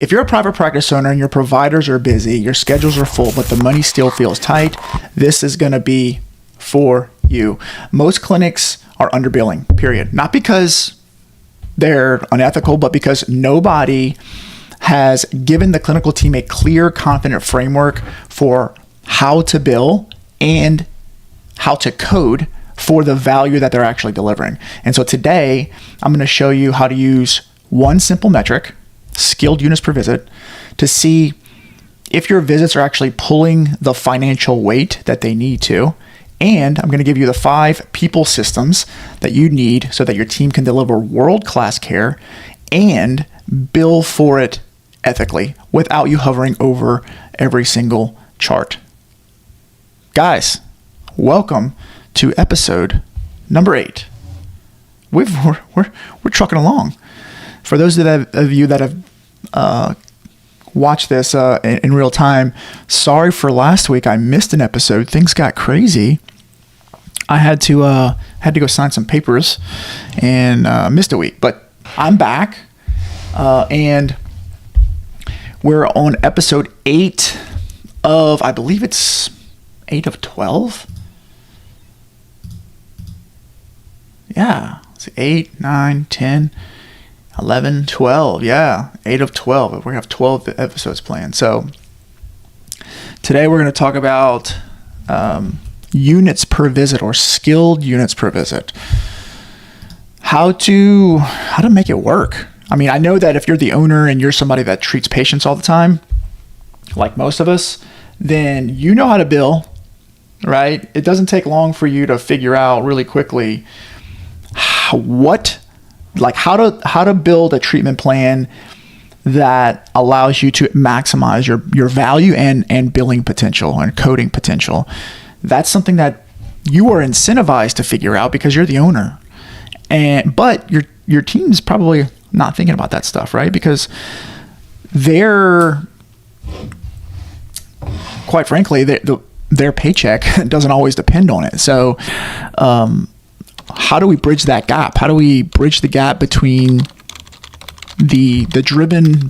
If you're a private practice owner and your providers are busy, your schedules are full, but the money still feels tight, this is going to be for you. Most clinics are underbilling, period. Not because they're unethical, but because nobody has given the clinical team a clear, confident framework for how to bill and how to code for the value that they're actually delivering. And so today, I'm going to show you how to use one simple metric, skilled units per visit, to see if your visits are actually pulling the financial weight that they need to. And I'm going to give you the 5 people systems that you need so that your team can deliver world-class care and bill for it ethically without you hovering over every single chart. Guys, welcome to episode number 8. We're trucking along. For those of you that have watched this in real time, sorry for last week. I missed an episode. Things got crazy. I had to go sign some papers and missed a week. But I'm back, and we're on episode 8 of, I believe it's 8 of 12. Yeah, it's 8, 9, 10. 11, 12. Yeah, 8 of 12. We're going to have 12 episodes planned. So today we're going to talk about units per visit, or skilled units per visit. How to make it work. I mean, I know that if you're the owner and you're somebody that treats patients all the time, like most of us, then you know how to bill, right? It doesn't take long for you to figure out really quickly how to build a treatment plan that allows you to maximize your value and billing potential and coding potential. That's something that you are incentivized to figure out because you're the owner. But your team's probably not thinking about that stuff, right? Because they're, quite frankly, their paycheck doesn't always depend on it. So, how do we bridge that gap? How do we bridge the gap between the driven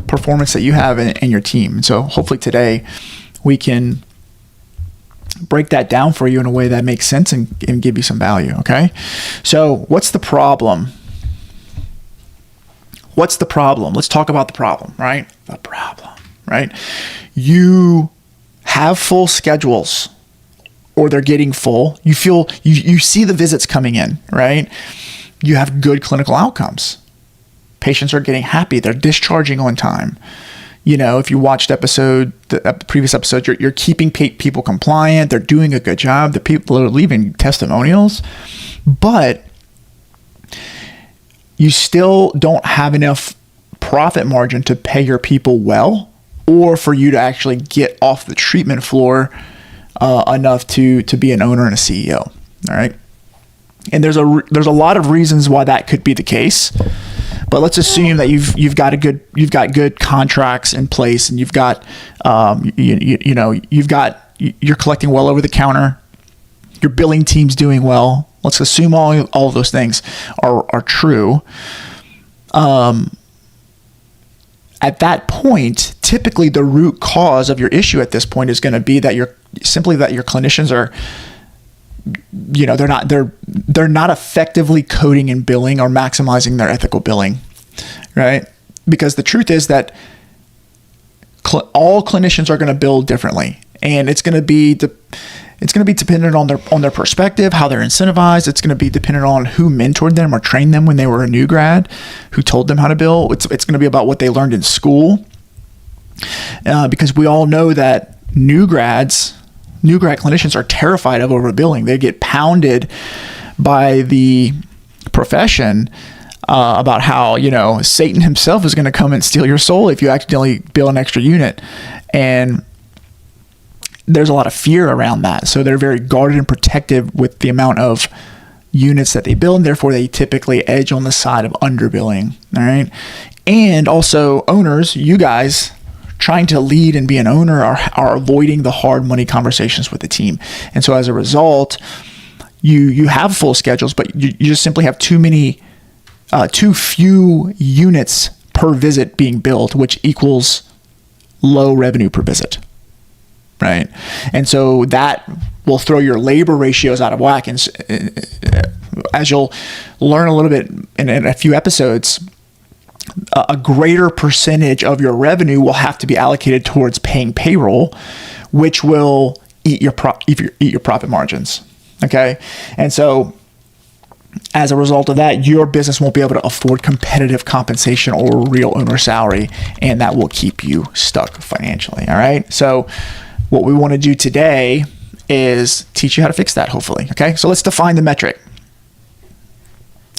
performance that you have and your team? And so hopefully today we can break that down for you in a way that makes sense and give you some value, okay? So what's the problem? What's the problem? Let's talk about the problem, right? The problem, right? You have full schedules, or they're getting full. You feel you see the visits coming in, right? You have good clinical outcomes. Patients are getting happy. They're discharging on time. You know, if you watched the previous episode, you're keeping people compliant. They're doing a good job. The people are leaving testimonials, but you still don't have enough profit margin to pay your people well, or for you to actually get off the treatment floor enough to be an owner and a CEO. All right. And there's a lot of reasons why that could be the case, but let's assume that you've got good contracts in place, and you've got you're collecting well over the counter, your billing team's doing well. Let's assume all of those things are true. At that point, typically the root cause of your issue at this point is going to be that your clinicians are, they're not effectively coding and billing or maximizing their ethical billing, right? Because the truth is that all clinicians are going to bill differently, and it's going to be dependent on their perspective, how they're incentivized. It's going to be dependent on who mentored them or trained them when they were a new grad, who told them how to bill. It's going to be about what they learned in school, because we all know that new grad clinicians are terrified of overbilling. They get pounded by the profession about how, Satan himself is going to come and steal your soul if you accidentally bill an extra unit. And there's a lot of fear around that. So they're very guarded and protective with the amount of units that they bill, and therefore they typically edge on the side of underbilling. All right. And also owners, you guys trying to lead and be an owner are avoiding the hard money conversations with the team. And so as a result, you have full schedules, but you just simply have too few units per per visit being billed, which equals low revenue per visit, right? And so that will throw your labor ratios out of whack. And as you'll learn a little bit in a few episodes, a greater percentage of your revenue will have to be allocated towards paying payroll, which will eat your profit margins. Okay, and so as a result of that, your business won't be able to afford competitive compensation or real owner salary, and that will keep you stuck financially. All right, so what we want to do today is teach you how to fix that, hopefully. Okay, so let's define the metric.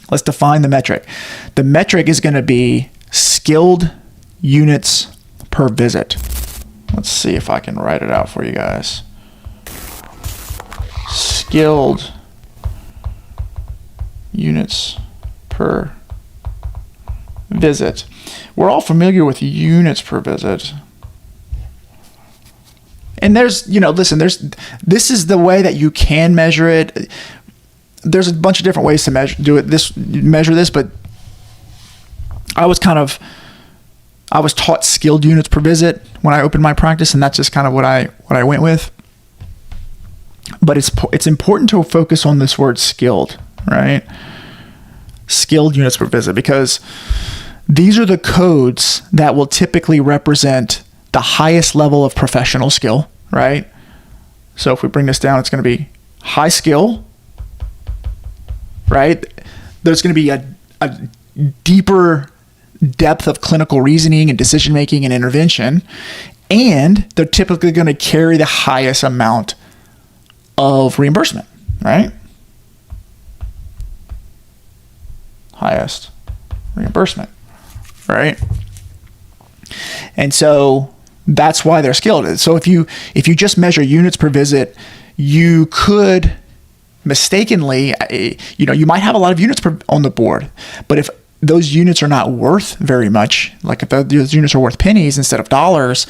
The metric is going to be skilled units per visit. Let's see if I can write it out for you guys. Skilled units per visit. We're all familiar with units per visit. And this is the way that you can measure it. There's a bunch of different ways to measure this, but I was taught skilled units per visit when I opened my practice, and that's just kind of what I went with. But it's important to focus on this word skilled, right? Skilled units per visit, because these are the codes that will typically represent the highest level of professional skill, right? So if we bring this down, it's going to be high skill, right? There's going to be a deeper depth of clinical reasoning and decision making and intervention, and they're typically going to carry the highest amount of reimbursement, right? Highest reimbursement, right? And so that's why they're skilled. So if you just measure units per visit, you could mistakenly, you might have a lot of units on the board, but if those units are not worth very much, like if those units are worth pennies instead of dollars,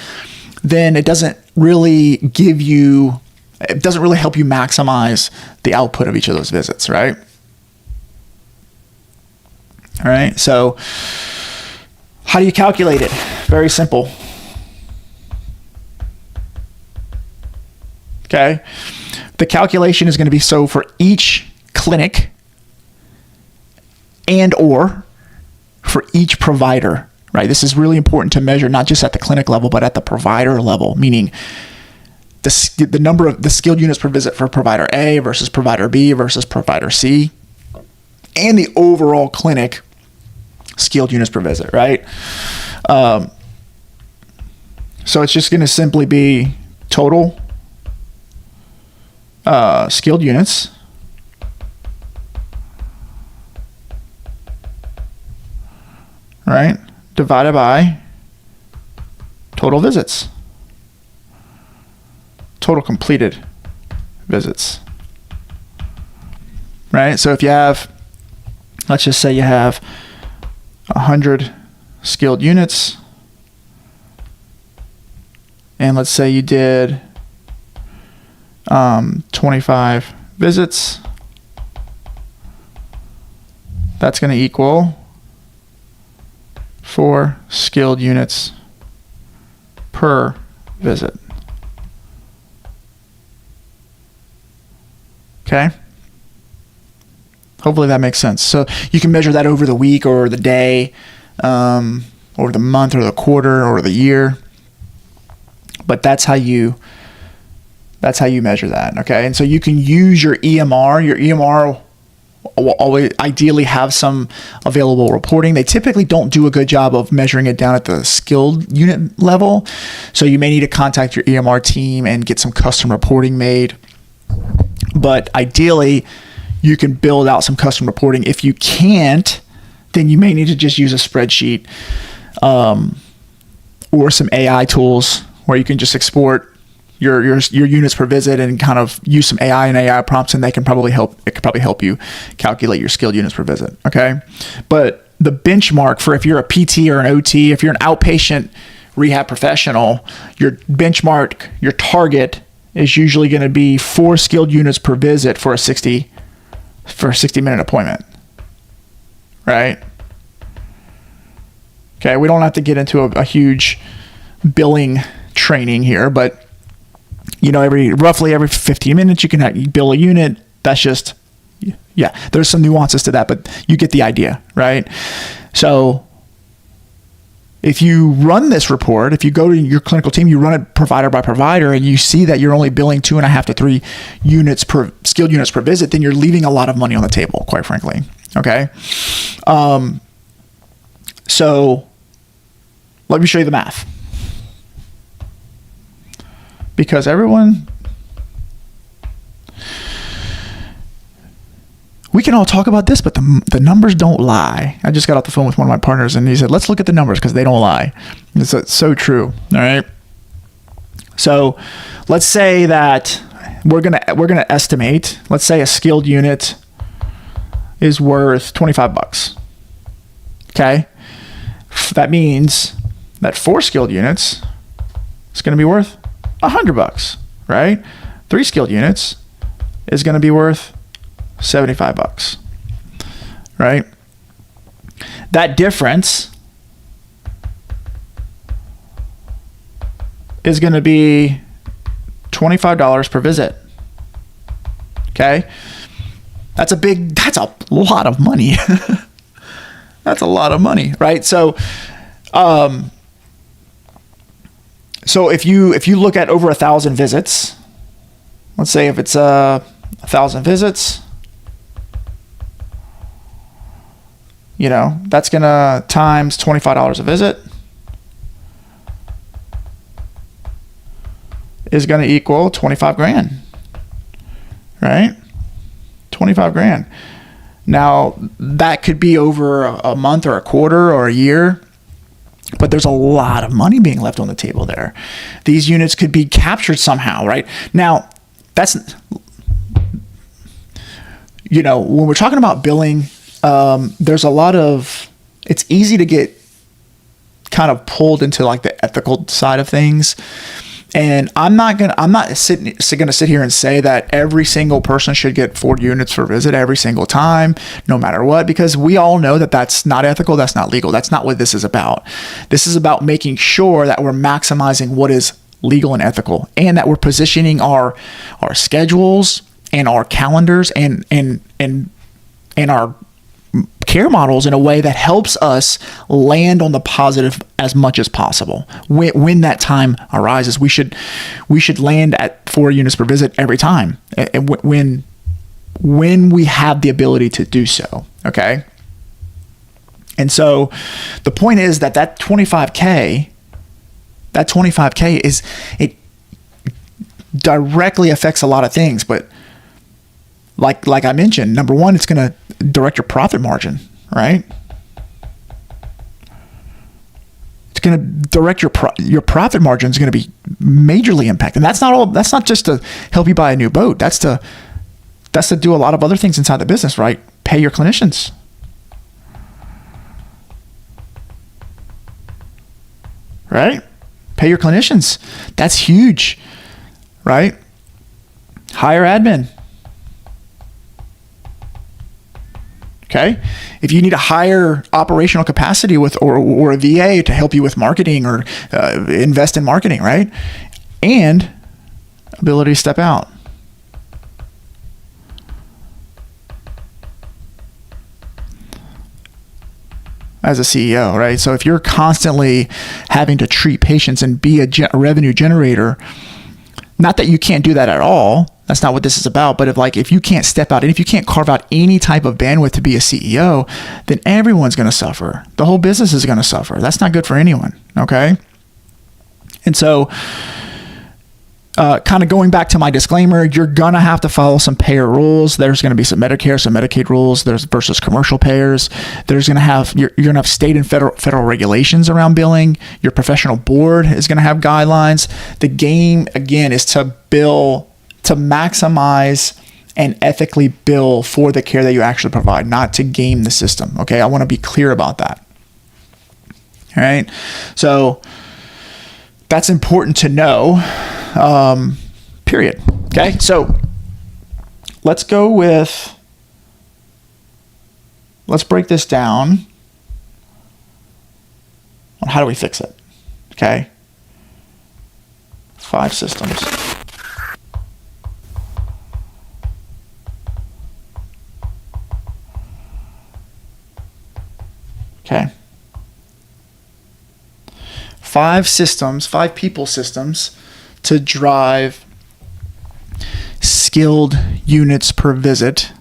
then it doesn't really help you maximize the output of each of those visits, right? All right, so how do you calculate it? Very simple. Okay, the calculation is going to be so for each clinic and or for each provider, right? This is really important to measure, not just at the clinic level, but at the provider level, meaning the number of the skilled units per visit for provider A versus provider B versus provider C, and the overall clinic skilled units per visit, right? So it's just going to simply be total skilled units right, divided by total visits, total completed visits, right? So if you have, let's just say you have 100 skilled units, and let's say you did 25 visits, that's going to equal 4 skilled units per visit. Okay? Hopefully that makes sense. So you can measure that over the week or the day, or the month or the quarter or the year. But that's how you measure that, okay? And so you can use your EMR. Your EMR will always ideally have some available reporting. They typically don't do a good job of measuring it down at the skilled unit level. So you may need to contact your EMR team and get some custom reporting made. But ideally, you can build out some custom reporting. If you can't, then you may need to just use a spreadsheet or some AI tools where you can just export your units per visit and kind of use some AI and AI prompts, and it could probably help you calculate your skilled units per visit. Okay. But the benchmark for if you're a PT or an OT, if you're an outpatient rehab professional, your benchmark, your target is usually going to be 4 skilled units per visit for a 60-minute appointment. Right? Okay, we don't have to get into a huge billing training here, but roughly every 15 minutes you can bill a unit. That's just, yeah, there's some nuances to that, but you get the idea, right? So if you run this report, if you go to your clinical team, you run it provider by provider, and you see that you're only billing 2.5 to 3 skilled units per visit, then you're leaving a lot of money on the table, quite frankly. Okay. So let me show you the math, because we can all talk about this, but the numbers don't lie. I just got off the phone with one of my partners, and he said, let's look at the numbers because they don't lie. It's so true. All right. So let's say that we're gonna estimate, let's say a skilled unit is worth $25. Okay. That means that 4 skilled units is going to be worth $100, right? 3 skilled units is going to be worth $75, right? That difference is going to be $25 per visit. Okay. That's a lot of money. That's a lot of money, right? So, if you look at over 1,000 visits, let's say if it's 1,000 visits, that's gonna times $25 a visit is gonna equal 25 grand, right? 25 grand. Now, that could be over a month or a quarter or a year, but there's a lot of money being left on the table there. These units could be captured somehow, right? Now, that's, when we're talking about billing, there's a lot of, it's easy to get kind of pulled into like the ethical side of things. And I'm not gonna sit here and say that every single person should get 4 units per visit every single time, no matter what, because we all know that that's not ethical, that's not legal, that's not what this is about. This is about making sure that we're maximizing what is legal and ethical, and that we're positioning our schedules and our calendars and our care models in a way that helps us land on the positive as much as possible. When that time arises, we should land at 4 units per visit every time, and when we have the ability to do so. Okay. And so the point is that 25K is, it directly affects a lot of things, but like I mentioned, number one, it's going to direct your profit margin, right? It's going to direct your profit margin is going to be majorly impacted. And that's not just to help you buy a new boat. That's to do a lot of other things inside the business, right? Pay your clinicians. Right? Pay your clinicians. That's huge, right? Hire admin. Okay. If you need a higher operational capacity or a VA to help you with marketing or invest in marketing, right? And ability to step out. As a CEO, right? So if you're constantly having to treat patients and be a revenue generator, not that you can't do that at all. That's not what this is about. But if you can't step out and if you can't carve out any type of bandwidth to be a CEO, then everyone's going to suffer. The whole business is going to suffer. That's not good for anyone. Okay. And so, kind of going back to my disclaimer, you're going to have to follow some payer rules. There's going to be some Medicare, some Medicaid rules. There's versus commercial payers. There's going to have, you're going to have state and federal regulations around billing. Your professional board is going to have guidelines. The game, again, is to maximize and ethically bill for the care that you actually provide, not to game the system. Okay. I want to be clear about that. All right. So that's important to know. Period. Okay. So let's break this down. on how do we fix it. Okay. 5 systems. Okay. 5 systems, 5 people systems to drive skilled units per visit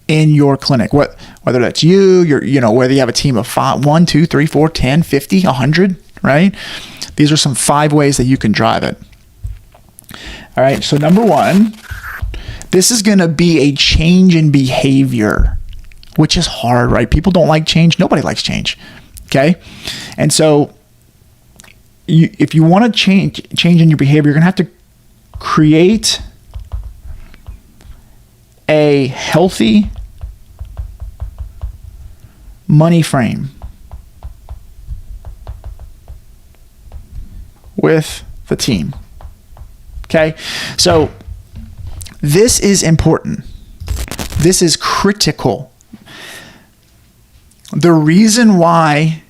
in your clinic. Whether that's whether you have a team of 5, 1, 2, 3, 4, 10, 50, 100, right? These are some 5 ways that you can drive it. All right. So number 1, this is going to be a change in behavior, which is hard, right? People don't like change. Nobody likes change. Okay. And so if you want to change in your behavior, you're going to have to create a healthy money frame with the team. Okay. So this is important. This is critical. The reason why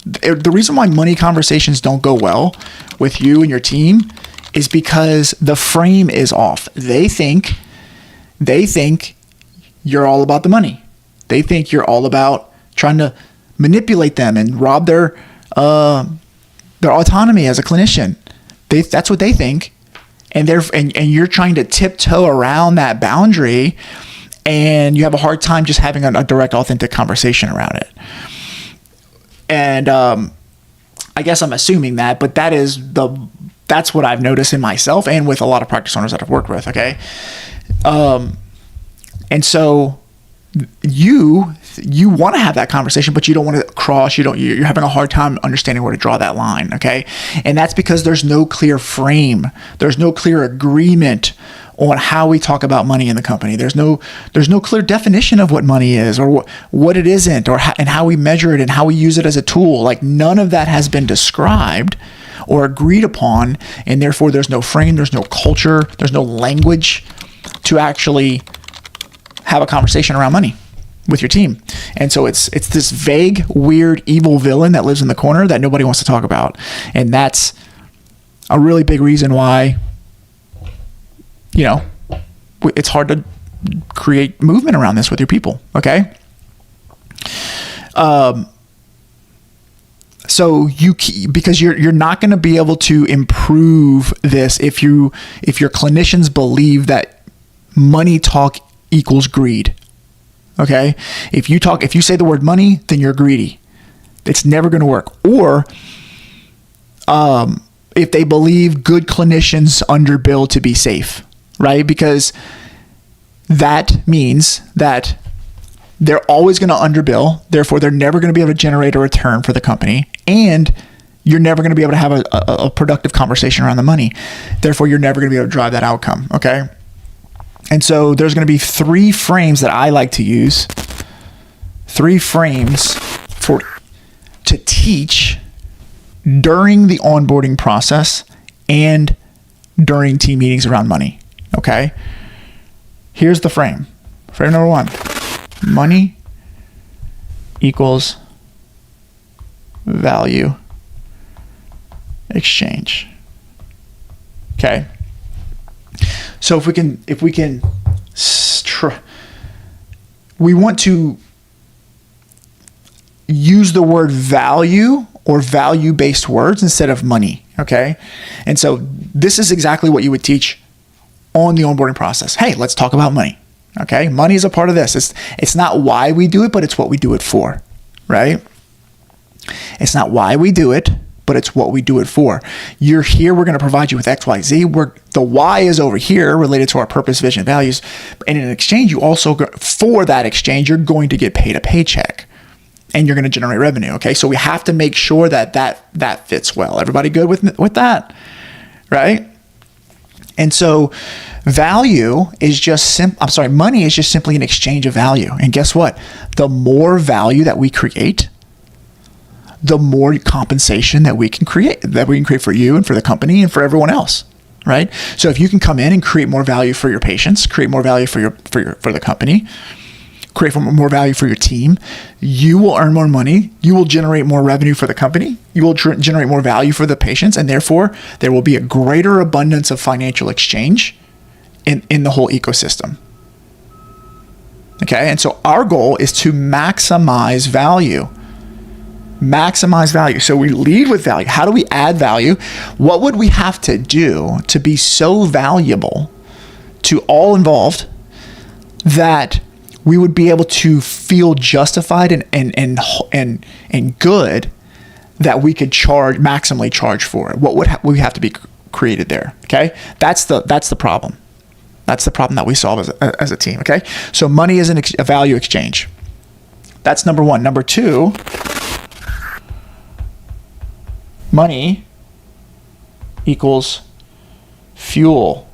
the reason why money conversations don't go well with you and your team is because the frame is off. They think you're all about the money. They think you're all about trying to manipulate them and rob their autonomy as a clinician. That's what they think. And you're trying to tiptoe around that boundary, and you have a hard time just having a direct, authentic conversation around it. And I guess I'm assuming that, but that's what I've noticed in myself and with a lot of practice owners that I've worked with. Okay. And so you want to have that conversation, but you don't want to cross, you're having a hard time understanding where to draw that line. Okay. And that's because there's no clear frame. There's no clear agreement on how we talk about money in the company. There's no clear definition of what money is or what it isn't, and how we measure it and how we use it as a tool. Like, none of that has been described or agreed upon, and therefore there's no frame, there's no culture, there's no language to actually have a conversation around money with your team. And so it's this vague, weird, evil villain that lives in the corner that nobody wants to talk about. And that's a really big reason why, it's hard to create movement around this with your people. Okay. So because you're not going to be able to improve this if your clinicians believe that money talk equals greed. Okay. If you say the word money, then you're greedy. It's never going to work. Or, if they believe good clinicians underbill to be safe, right? Because that means that they're always going to underbill. Therefore, they're never going to be able to generate a return for the company. And you're never going to be able to have a productive conversation around the money. Therefore, you're never going to be able to drive that outcome. Okay. And so there's going to be 3 frames that I like to use. 3 frames to teach during the onboarding process and during team meetings around money. Okay. Here's the frame. Frame number 1. Money equals value exchange. Okay. So we want to use the word value or value-based words instead of money. Okay. And so this is exactly what you would teach on the onboarding process. Hey, let's talk about money. Okay. Money is a part of this. It's not why we do it, but it's what we do it for, right? It's not why we do it, but it's what we do it for. You're here, we're going to provide you with X, Y, Z. The why is over here related to our purpose, vision, values. And in exchange, for that exchange, you're going to get paid a paycheck and you're going to generate revenue. Okay. So we have to make sure that fits well. Everybody good with that? Right? And so value is just money is just simply an exchange of value. And guess what? The more value that we create, the more compensation that we can create for you and for the company and for everyone else, right? So if you can come in and create more value for your patients, create more value for the company, create more value for your team, you will earn more money. You will generate more revenue for the company. You will generate more value for the patients. And therefore, there will be a greater abundance of financial exchange in the whole ecosystem. Okay. And so our goal is to maximize value. Maximize value. So we lead with value. How do we add value? What would we have to do to be so valuable to all involved that we would be able to feel justified and good that we could maximally charge for it? What would we have to be created there? Okay, that's the problem. That's the problem that we solve as a team. Okay, so money is a value exchange. That's number one. Number two, money equals fuel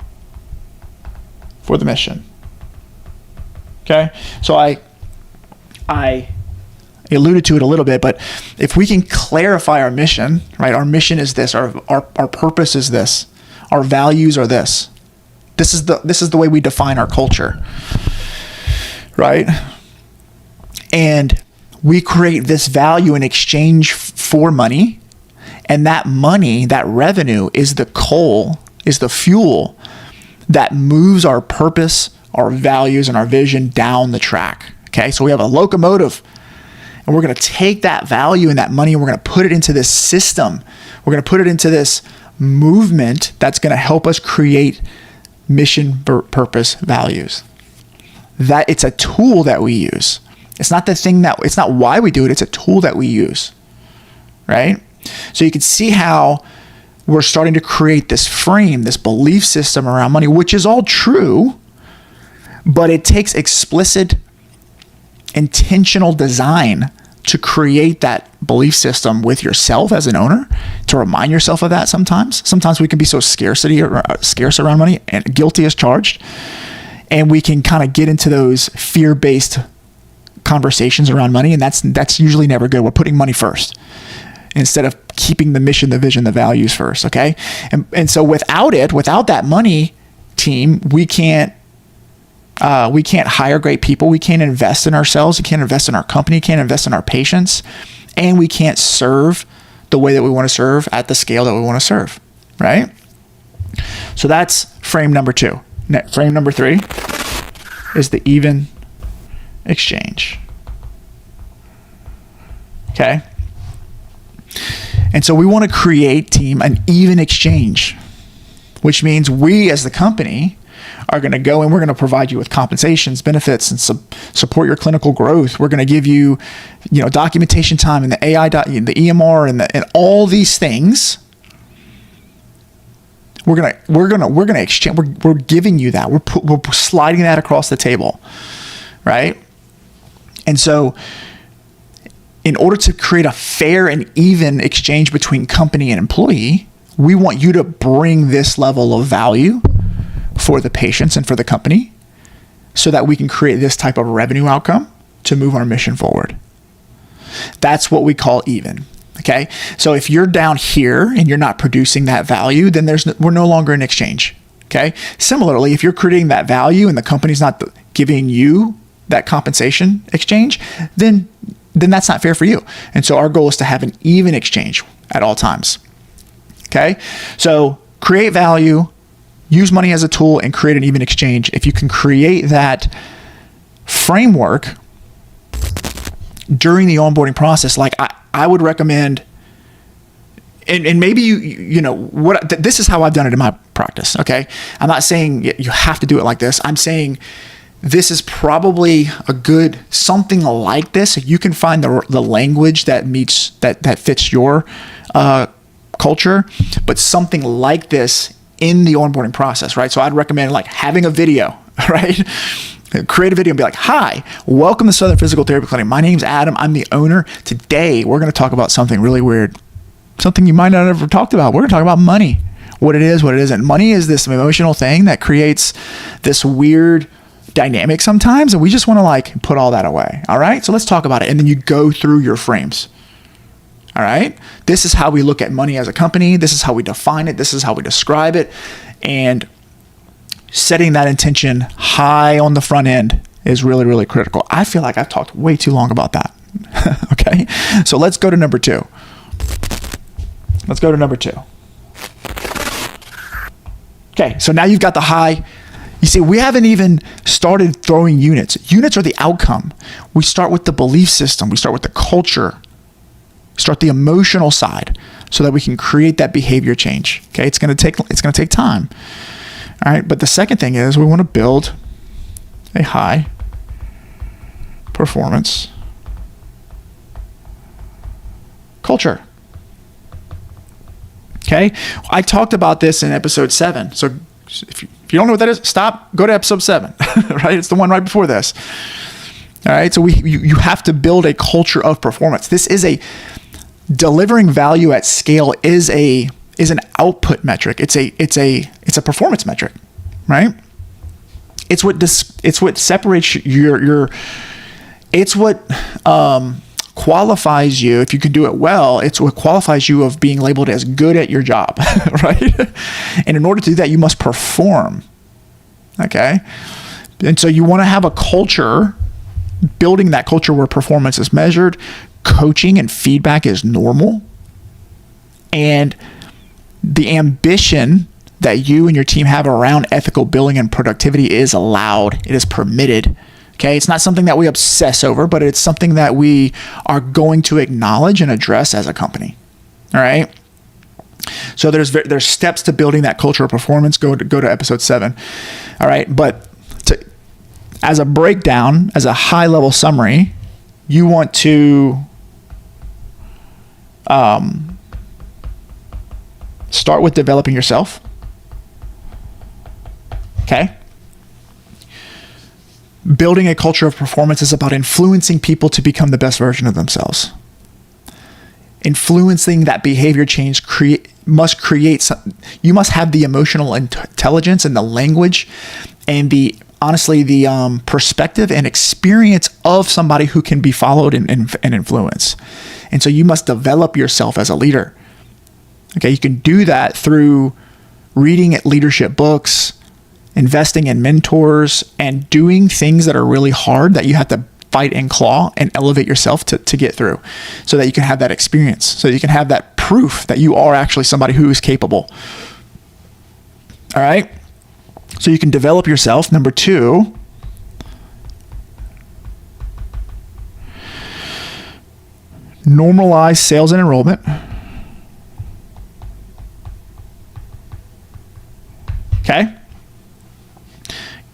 for the mission. Okay, so I alluded to it a little bit, but if we can clarify our mission, right? Our mission is this. Our purpose is this. Our values are this. This is the way we define our culture, right? And we create this value in exchange for money, and that money, that revenue, is the coal, is the fuel that moves our purpose, our values, and our vision down the track. Okay, so we have a locomotive, and we're going to take that value and that money, and we're going to put it into this system. We're going to put it into this movement that's going to help us create mission, purpose, values. That it's a tool that we use. It's not it's not why we do it. It's a tool that we use, right? So you can see how we're starting to create this frame, this belief system around money, which is all true, but it takes explicit, intentional design to create that belief system with yourself as an owner, to remind yourself of that sometimes. Sometimes we can be so scarce around money and guilty as charged, and we can kind of get into those fear-based conversations around money, and that's usually never good. We're putting money first instead of keeping the mission, the vision, the values first, okay? And so without that money team, we can't hire great people. We can't invest in ourselves. We can't invest in our company. Can't invest in our patients. And we can't serve the way that we want to serve at the scale that we want to serve, right? So that's frame number two. Frame number three is the even exchange. Okay? And so we want to create, team, an even exchange, which means we as the company are going to go and we're going to provide you with compensations, benefits, and support your clinical growth. We're going to give you, documentation time and the AI, the EMR, and all these things. We're gonna exchange. We're giving you that. We're sliding that across the table, right? And so, in order to create a fair and even exchange between company and employee, we want you to bring this level of value for the patients and for the company so that we can create this type of revenue outcome to move our mission forward. That's what we call even. Okay. So if you're down here and you're not producing that value, then we're no longer in exchange. Okay. Similarly, if you're creating that value and the company's not giving you that compensation exchange, then that's not fair for you. And so our goal is to have an even exchange at all times. Okay. So create value, use money as a tool, and create an even exchange. If you can create that framework during the onboarding process, like I would recommend, and maybe this is how I've done it in my practice. Okay. I'm not saying you have to do it like this. I'm saying this is probably a good something like this. You can find the language that fits your culture, but something like this in the onboarding process, right? So I'd recommend like having a video, right? Create a video and be like, hi, welcome to Southern Physical Therapy Clinic. My name's Adam. I'm the owner. Today, we're going to talk about something really weird, something you might not have ever talked about. We're going to talk about money, what it is, what it isn't. Money is this emotional thing that creates this weird dynamic sometimes, and we just want to like put all that away. All right. So let's talk about it. And then you go through your frames. All right. This is how we look at money as a company. This is how we define it. This is how we describe it. And setting that intention high on the front end is really, really critical. I feel like I've talked way too long about that. Okay, so let's go to number two. Okay, so now you've got the high. You see, we haven't even started throwing units. Units are the outcome. We start with the belief system. We start with the culture. Start the emotional side so that we can create that behavior change. Okay, it's going to take time. All right, but the second thing is we want to build a high performance culture. Okay, I talked about this in episode 7. So if you don't know what that is, stop, go to episode 7, right? It's the one right before this. All right, so you have to build a culture of performance. This is delivering value at scale is an output metric. It's a performance metric, right? It's what separates it's what qualifies you. If you can do it well, it's what qualifies you of being labeled as good at your job, right? And in order to do that, you must perform. Okay, and so you want to have a culture, building that culture where performance is measured, coaching and feedback is normal, and the ambition that you and your team have around ethical billing and productivity is allowed. It is permitted. Okay, it's not something that we obsess over, but it's something that we are going to acknowledge and address as a company. All right. So there's steps to building that culture of performance. Go to episode 7. All right, but as a breakdown, as a high level summary, you want to start with developing yourself. Okay. Building a culture of performance is about influencing people to become the best version of themselves. Influencing that behavior change you must have the emotional intelligence and the language and the perspective and experience of somebody who can be followed and influenced. And so you must develop yourself as a leader. Okay, you can do that through reading leadership books, investing in mentors, and doing things that are really hard that you have to fight and claw and elevate yourself to get through, so that you can have that experience, so you can have that proof that you are actually somebody who is capable. All right. So you can develop yourself. Number 2, normalize sales and enrollment. Okay.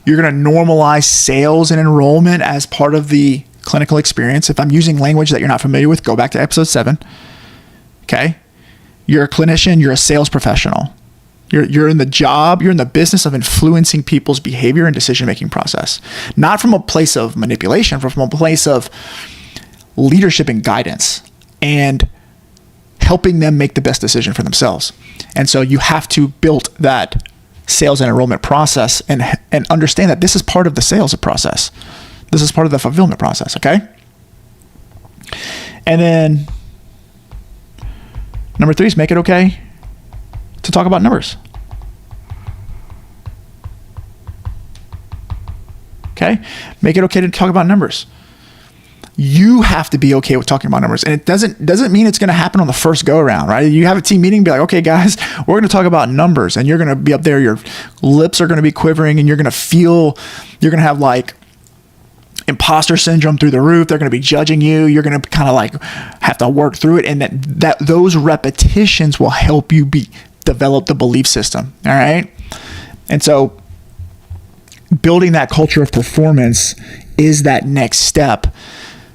You're going to normalize sales and enrollment as part of the clinical experience. If I'm using language that you're not familiar with, go back to episode 7. Okay. You're a clinician. You're a sales professional. You're in the job. You're in the business of influencing people's behavior and decision-making process, not from a place of manipulation, but from a place of leadership and guidance and helping them make the best decision for themselves. And so you have to build that sales and enrollment process and understand that this is part of the sales process. This is part of the fulfillment process, okay? And then number 3 is make it okay to talk about numbers. Okay? Make it okay to talk about numbers. You have to be okay with talking about numbers. And it doesn't mean it's going to happen on the first go around, right? You have a team meeting, be like, okay, guys, we're going to talk about numbers, and you're going to be up there. Your lips are going to be quivering, and you're going to have like imposter syndrome through the roof. They're going to be judging you. You're going to kind of like have to work through it. And that those repetitions will help you develop the belief system. All right. And so building that culture of performance is that next step.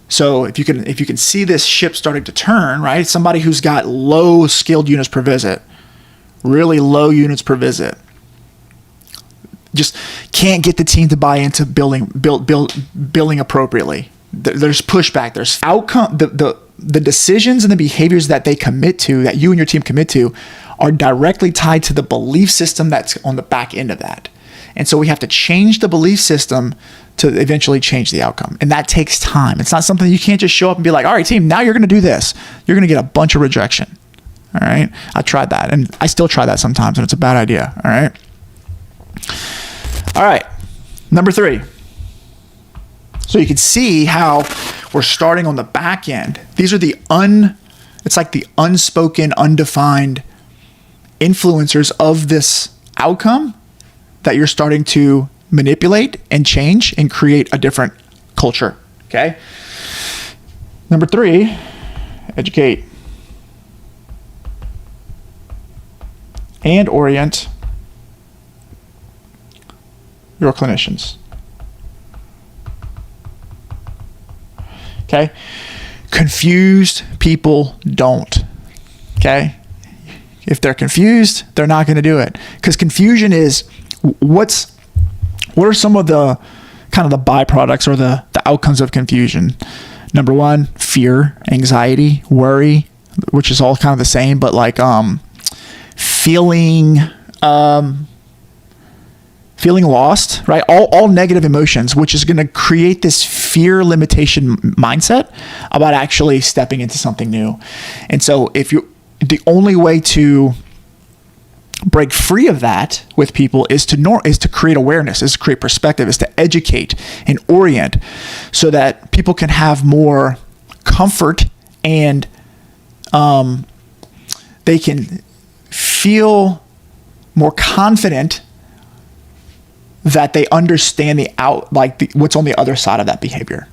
So if you can see this ship starting to turn, right? Somebody who's got low skilled units per visit, really low units per visit, just can't get the team to buy into billing appropriately. There's pushback. There's outcome. The decisions and the behaviors that they commit to, that you and your team commit to, are directly tied to the belief system that's on the back end of that. And so we have to change the belief system to eventually change the outcome. And that takes time. It's not something you can't just show up and be like, all right, team, now you're going to do this. You're going to get a bunch of rejection. All right. I tried that, and I still try that sometimes, and it's a bad idea. All right. All right. Number 3. So you can see how we're starting on the back end. These are it's like the unspoken, undefined influencers of this outcome that you're starting to manipulate and change and create a different culture. Okay. Number 3, educate and orient your clinicians. Okay. Confused people don't. Okay. If they're confused, they're not going to do it, because confusion is what are some of the kind of the byproducts or the outcomes of confusion. Number 1, fear, anxiety, worry, which is all kind of the same, but like feeling lost, right? All negative emotions, which is going to create this fear limitation mindset about actually stepping into something new. And so the only way to break free of that with people is to create awareness, is to create perspective, is to educate and orient so that people can have more comfort and they can feel more confident that they understand what's on the other side of that behavior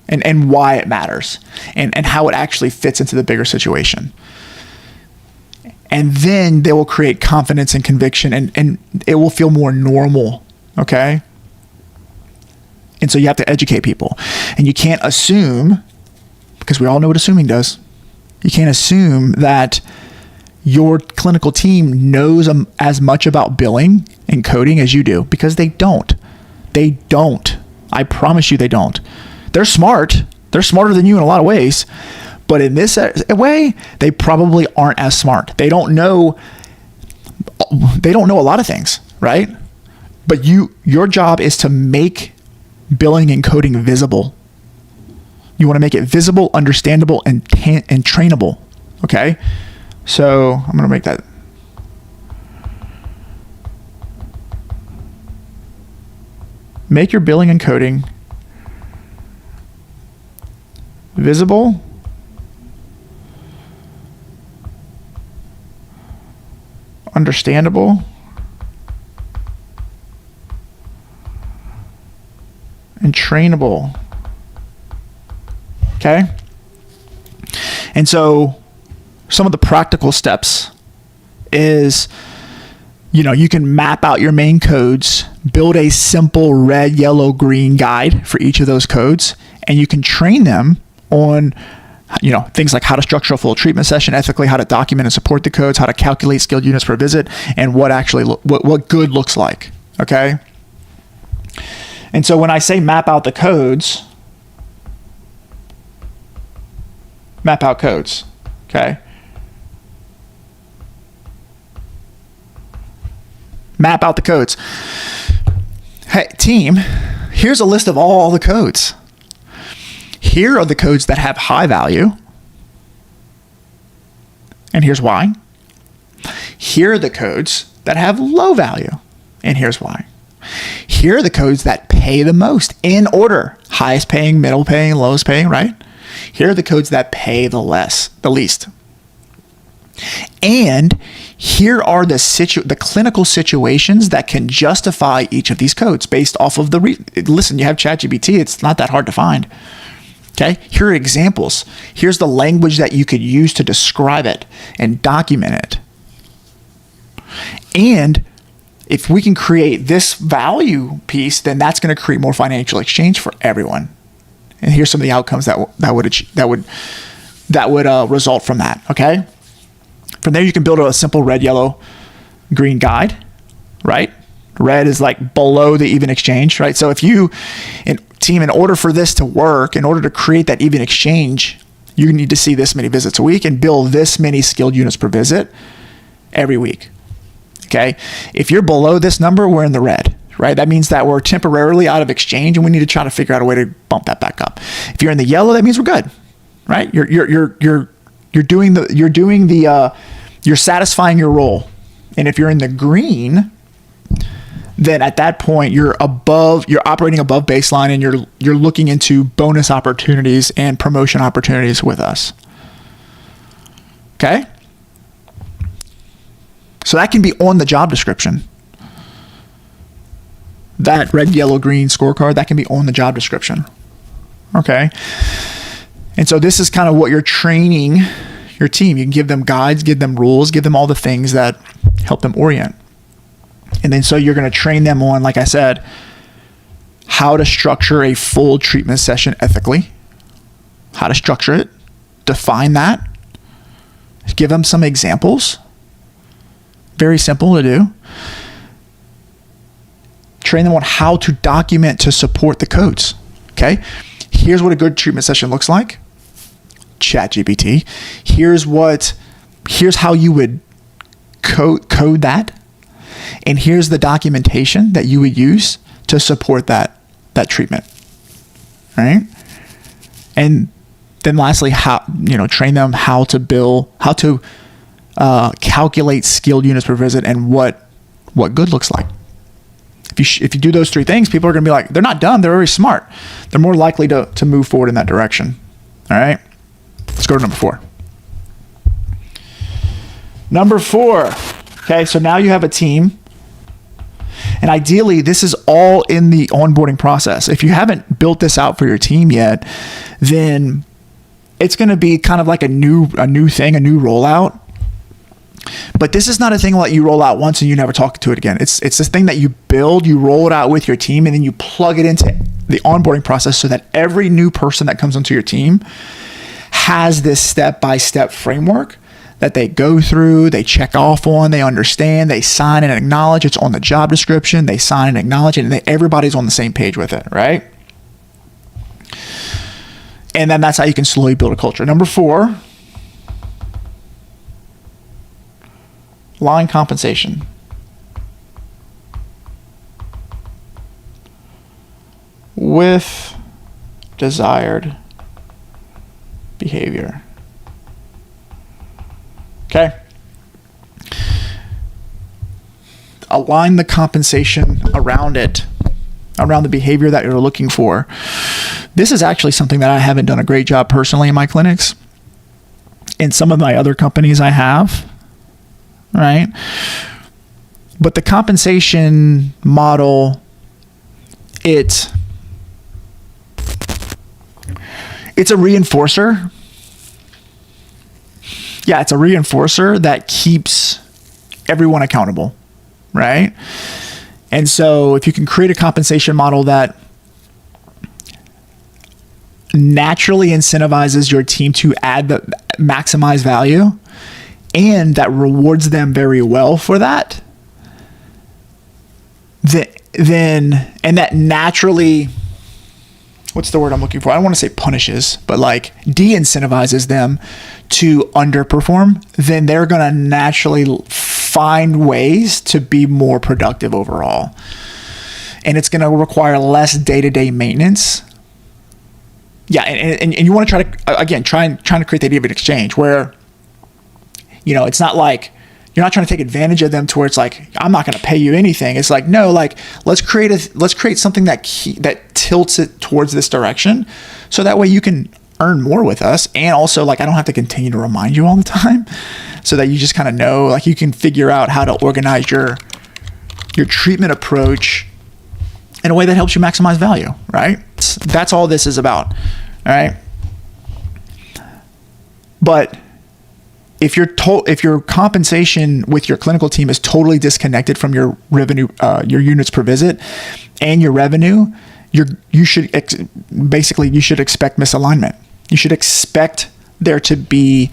and why it matters and how it actually fits into the bigger situation. And then they will create confidence and conviction and it will feel more normal. Okay. And so you have to educate people, and you can't assume, because we all know what assuming does. You can't assume that your clinical team knows as much about billing and coding as you do, because they don't. They don't. I promise you they don't. They're smart. They're smarter than you in a lot of ways. But in this way, they probably aren't as smart. They don't know a lot of things, right? But your job is to make billing and coding visible. You want to make it visible, understandable, and trainable. Okay? So I'm going to make that. Make your billing and coding visible, understandable, and trainable. Okay? And so some of the practical steps is, you can map out your main codes, build a simple red, yellow, green guide for each of those codes, and you can train them on things like how to structure a full treatment session ethically, how to document and support the codes, how to calculate skilled units per visit, and what good looks like. Okay. And so when I say map out the codes, map out codes. Okay. Map out the codes. Hey, team, here's a list of all the codes. Here are the codes that have high value, and here's why. Here are the codes that have low value, and here's why. Here are the codes that pay the most in order: highest paying, middle paying, lowest paying, right? Here are the codes that pay the least. And here are the clinical situations that can justify each of these codes based off of listen, you have ChatGPT, it's not that hard to find. Okay, here are examples. Here's the language that you could use to describe it and document it. And if we can create this value piece, then that's going to create more financial exchange for everyone. And here's some of the outcomes that would result from that. Okay. From there, you can build a simple red, yellow, green guide, right? Red is like below the even exchange, right? So if in order for this to work, in order to create that even exchange, you need to see this many visits a week and bill this many skilled units per visit every week. Okay. If you're below this number, we're in the red, right? That means that we're temporarily out of exchange and we need to try to figure out a way to bump that back up. If you're in the yellow, that means we're good, right? You're satisfying your role. And if you're in the green, then at that point you're operating above baseline, and you're looking into bonus opportunities and promotion opportunities with us. Okay? So that can be on the job description. That red, yellow, green scorecard, that can be on the job description. Okay? And so this is kind of what you're training your team. You can give them guides, give them rules, give them all the things that help them orient. And then so you're going to train them on, like I said, how to structure a full treatment session ethically, how to structure it, define that, give them some examples. Very simple to do. Train them on how to document to support the codes. Okay? Here's what a good treatment session looks like. ChatGPT. Here's how you would code that. And here's the documentation that you would use to support that treatment. Right? And then lastly, train them how to calculate skilled units per visit and what good looks like. If you do those three things, people are going to be like, they're not dumb, they're very smart. They're more likely to move forward in that direction. All right? Let's go to number 4. Number 4. Okay, so now you have a team. And ideally, this is all in the onboarding process. If you haven't built this out for your team yet, then it's going to be kind of like a new thing, a new rollout. But this is not a thing that you roll out once and you never talk to it again. It's this thing that you build, you roll it out with your team, and then you plug it into the onboarding process so that every new person that comes onto your team has this step-by-step framework that they go through, they check off on, they understand, they sign and acknowledge. It's on the job description. They sign and acknowledge it, and everybody's on the same page with it, right? And then that's how you can slowly build a culture. Number 4, line compensation. With desired behavior. Okay. Align the compensation around it, around the behavior that you're looking for. This is actually something that I haven't done a great job personally in my clinics. In some of my other companies I have, right? But the compensation model, it's a reinforcer. Yeah, it's a reinforcer that keeps everyone accountable, right? And so if you can create a compensation model that naturally incentivizes your team to maximize value and that rewards them very well for that, then that naturally, what's the word I'm looking for? I don't want to say punishes, but like de-incentivizes them to underperform, then they're going to naturally find ways to be more productive overall. And it's going to require less day-to-day maintenance. Yeah, and you want to try to, again, trying to create the idea of an exchange where, it's not like you're not trying to take advantage of them to where it's like, I'm not going to pay you anything. It's like, no, like let's create something that tilts it towards this direction, so that way you can earn more with us, and also like I don't have to continue to remind you all the time, so that you just kind of know, like you can figure out how to organize your treatment approach in a way that helps you maximize value, right? That's all this is about, all right? But if your compensation with your clinical team is totally disconnected from your revenue, your units per visit, and your revenue, you should expect misalignment. You should expect there to be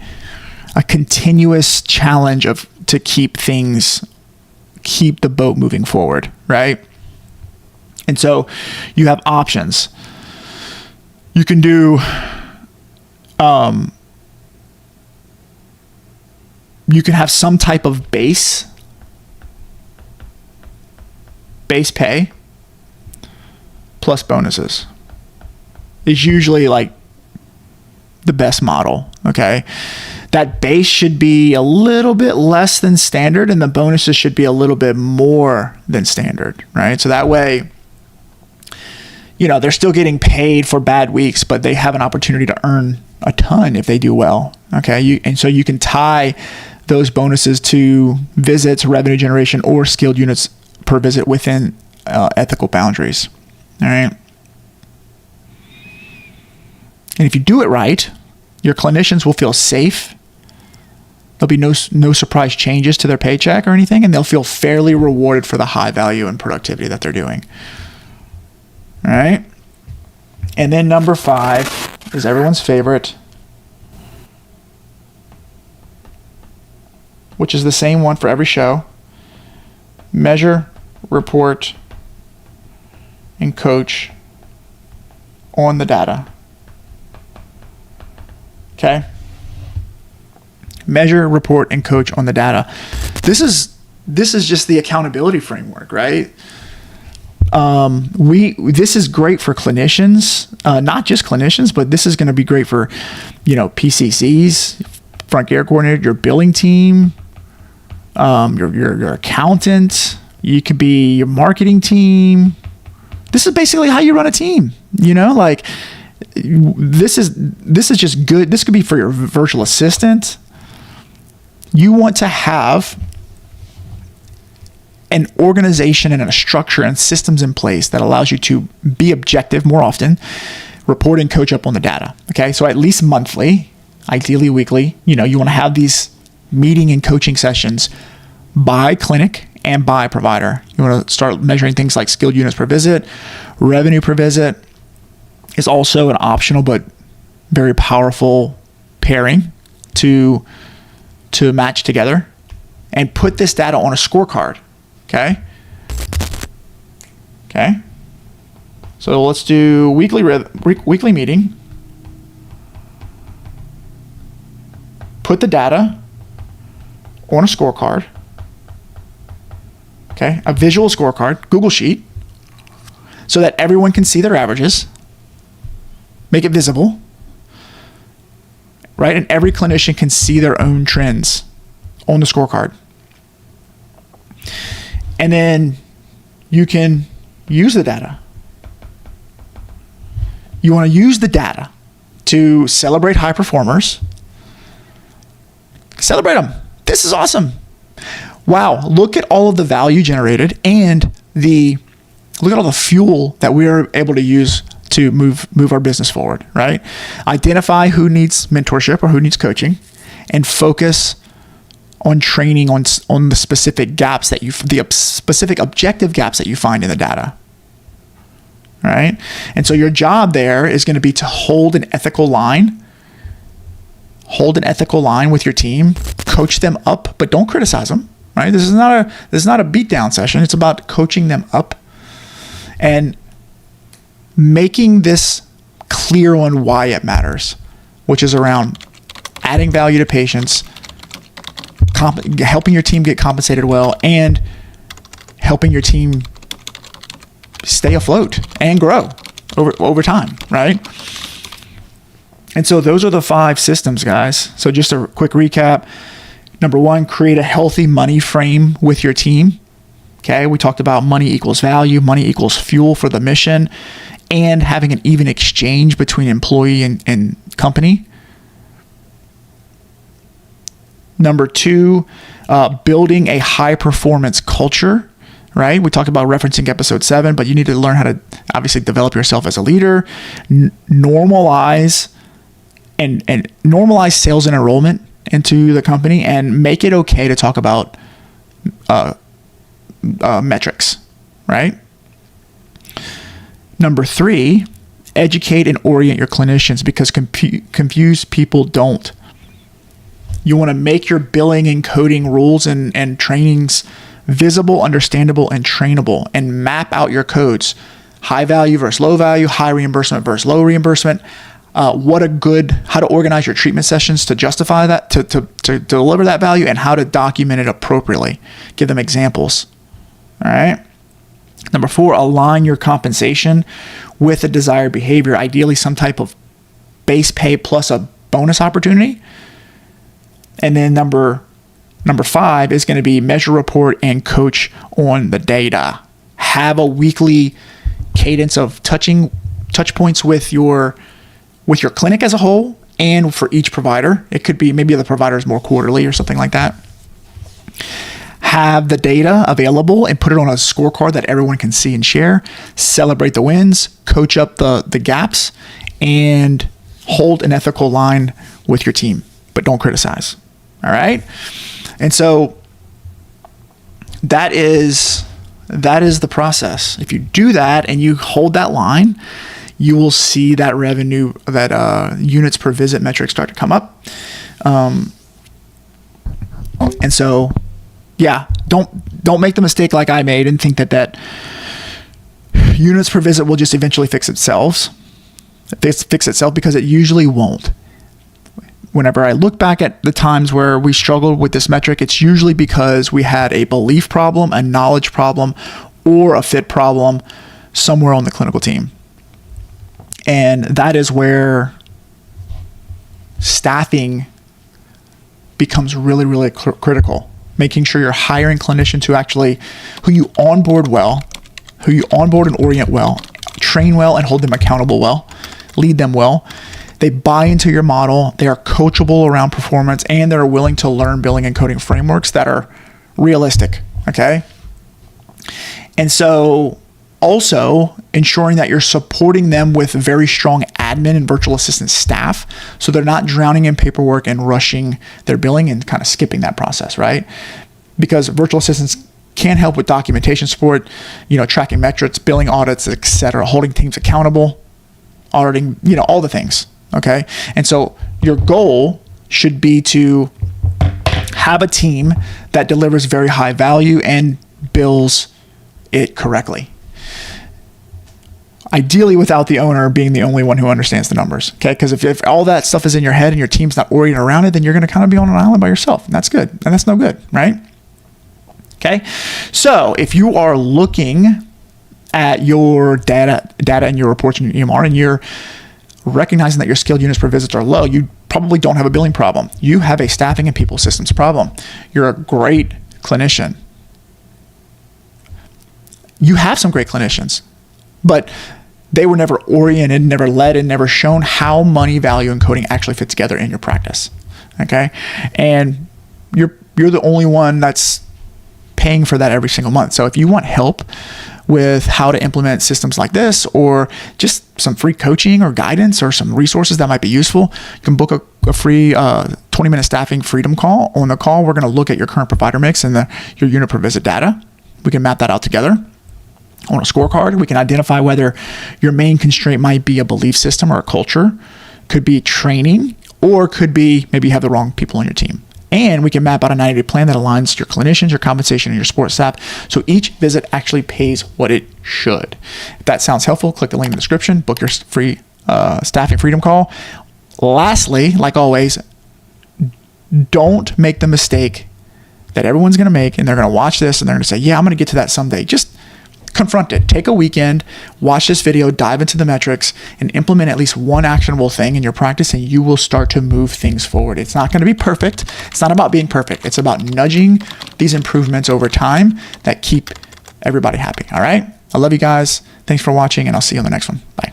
a continuous challenge to keep the boat moving forward, right? And so you have options. You can do you can have some type of base pay plus bonuses is usually like the best model. Okay. that base should be a little bit less than standard and the bonuses should be a little bit more than standard, right? So that way, they're still getting paid for bad weeks, but they have an opportunity to earn a ton if they do well. Okay. And so you can tie those bonuses to visits, revenue generation, or skilled units per visit within ethical boundaries. All right. And if you do it right, your clinicians will feel safe. There'll be no surprise changes to their paycheck or anything, and they'll feel fairly rewarded for the high value and productivity that they're doing. All right. And then number 5 is everyone's favorite, which is the same one for every show. Measure, report, and coach on the data. Okay? Measure, report, and coach on the data. This is just the accountability framework, right? This is great for clinicians, not just clinicians, but this is going to be great for, PCCs, front care coordinator, your billing team, your accountant. You could be your marketing team. This is basically how you run a team. This is just good. This could be for your virtual assistant. You want to have an organization and a structure and systems in place that allows you to be objective more often, report and coach up on the data. Okay. So at least monthly, ideally weekly, you want to have these meeting and coaching sessions by clinic and by provider. You want to start measuring things like skilled units per visit, revenue per visit is also an optional but very powerful pairing to match together, and put this data on a scorecard. Okay. So let's do weekly meeting. Put the data on a scorecard. Okay. A visual scorecard, Google Sheet, so that everyone can see their averages. Make it visible. Right? And every clinician can see their own trends on the scorecard. And then you can use the data. You want to use the data to celebrate high performers. Celebrate them. This is awesome. Wow. Look at all of the value generated and look at all the fuel that we are able to use to move our business forward, right? Identify who needs mentorship or who needs coaching, and focus on training on the specific gaps the specific objective gaps that you find in the data, right? And so your job there is going to be to hold an ethical line with your team, coach them up, but don't criticize them, right? This is not a beat down session. It's about coaching them up and making this clear on why it matters, which is around adding value to patients, helping your team get compensated well, and helping your team stay afloat and grow over time, right? And so those are the 5 systems, guys. So just a quick recap. Number 1, create a healthy money frame with your team. Okay, we talked about money equals value, money equals fuel for the mission, and having an even exchange between employee and company. Number 2, building a high performance culture, right? We talked about referencing episode 7, but you need to learn how to obviously develop yourself as a leader, normalize sales and enrollment into the company, and make it okay to talk about metrics, right? Number 3, educate and orient your clinicians, because confused people don't. You want to make your billing and coding rules and trainings visible, understandable, and trainable, and map out your codes. High value versus low value, high reimbursement versus low reimbursement. How to organize your treatment sessions to justify that, to deliver that value, and how to document it appropriately. Give them examples. All right. Number 4, align your compensation with the desired behavior, ideally some type of base pay plus a bonus opportunity. And then number 5 is going to be measure, report, and coach on the data. Have a weekly cadence of touch points with your clinic as a whole and for each provider. It could be maybe the provider is more quarterly or something like that. Have the data available and put it on a scorecard that everyone can see and share. Celebrate the wins, coach up the gaps, and hold an ethical line with your team, but don't criticize. All right? And so that is the process. If you do that and you hold that line, you will see that revenue, that units per visit metric start to come up. And so, yeah, don't make the mistake like I made and think that units per visit will just eventually fix itself, because it usually won't. Whenever I look back at the times where we struggled with this metric, it's usually because we had a belief problem, a knowledge problem, or a fit problem somewhere on the clinical team. And that is where staffing becomes really, really critical. Making sure you're hiring clinicians who you onboard well, who you onboard and orient well, train well and hold them accountable well, lead them well. They buy into your model. They are coachable around performance, and they're willing to learn billing and coding frameworks that are realistic. Okay. And so also ensuring that you're supporting them with very strong admin and virtual assistant staff, so they're not drowning in paperwork and rushing their billing and kind of skipping that process, right? Because virtual assistants can help with documentation support, tracking metrics, billing audits, etc., holding teams accountable, auditing, all the things. Okay. And so your goal should be to have a team that delivers very high value and bills it correctly. Ideally without the owner being the only one who understands the numbers. Okay. Because if all that stuff is in your head and your team's not oriented around it, then you're going to kind of be on an island by yourself. And that's good. And that's no good. Right. Okay. So if you are looking at your data and your reports and your EMR, and you're recognizing that your skilled units per visit are low, you probably don't have a billing problem. You have a staffing and people systems problem. You're a great clinician. You have some great clinicians, but they were never oriented, never led, and never shown how money, value, and coding actually fit together in your practice. Okay. And you're the only one that's paying for that every single month. So if you want help with how to implement systems like this, or just some free coaching or guidance or some resources that might be useful, you can book a free 20-minute staffing freedom call. On the call, we're going to look at your current provider mix and your unit per visit data. We can map that out together on a scorecard. We can identify whether your main constraint might be a belief system or a culture, could be training, or could be maybe you have the wrong people on your team. And we can map out a 90-day plan that aligns your clinicians, your compensation, and your support staff, so each visit actually pays what it should. If that sounds helpful, click the link in the description, book your free staffing freedom call. Lastly, like always, don't make the mistake that everyone's going to make, and they're going to watch this and they're going to say, yeah, I'm going to get to that someday. Just confront it. Take a weekend, watch this video, dive into the metrics, and implement at least one actionable thing in your practice, and you will start to move things forward. It's not going to be perfect. It's not about being perfect. It's about nudging these improvements over time that keep everybody happy. All right? I love you guys. Thanks for watching, and I'll see you on the next one. Bye.